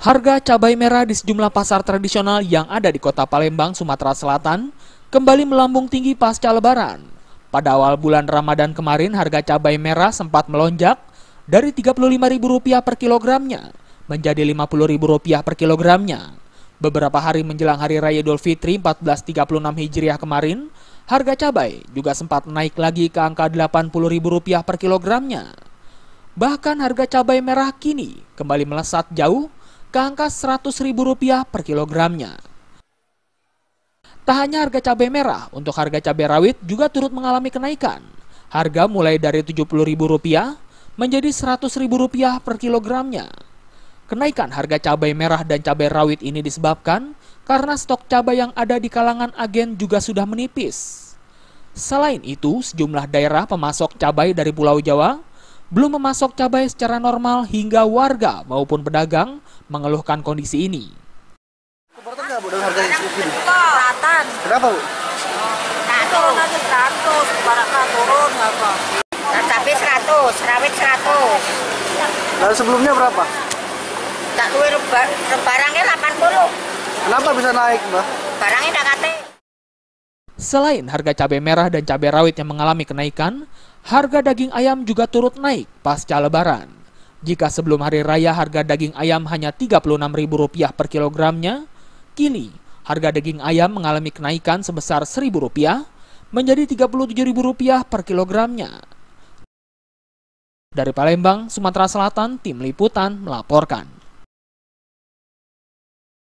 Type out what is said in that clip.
Harga cabai merah di sejumlah pasar tradisional yang ada di kota Palembang, Sumatera Selatan kembali melambung tinggi pasca Lebaran. Pada awal bulan Ramadan kemarin, harga cabai merah sempat melonjak dari Rp35.000 per kilogramnya menjadi Rp50.000 per kilogramnya. Beberapa hari menjelang Hari Raya Idul Fitri 1436 Hijriah kemarin, harga cabai juga sempat naik lagi ke angka Rp80.000 per kilogramnya. Bahkan harga cabai merah kini kembali melesat jauh ke angka Rp100.000 per kilogramnya. Tak hanya harga cabai merah, untuk harga cabai rawit juga turut mengalami kenaikan. Harga mulai dari Rp70.000 menjadi Rp100.000 per kilogramnya. Kenaikan harga cabai merah dan cabai rawit ini disebabkan karena stok cabai yang ada di kalangan agen juga sudah menipis. Selain itu, sejumlah daerah pemasok cabai dari Pulau Jawa belum memasok cabai secara normal hingga warga maupun pedagang mengeluhkan kondisi ini. Keberatan nggak Bu dengan harga segini? Keberatan. Kenapa Bu? Nah, turun aja 100, barangkali turun apa? Cabai 100, rawit 100. Lalu sebelumnya berapa? Tak duwe barangnya 80. Kenapa bisa naik Mbak? Barangnya udah kate. Selain harga cabai merah dan cabai rawit yang mengalami kenaikan, harga daging ayam juga turut naik pasca Lebaran. Jika sebelum hari raya harga daging ayam hanya Rp36.000 per kilogramnya, kini harga daging ayam mengalami kenaikan sebesar Rp1.000 menjadi Rp37.000 per kilogramnya. Dari Palembang, Sumatera Selatan, Tim Liputan melaporkan.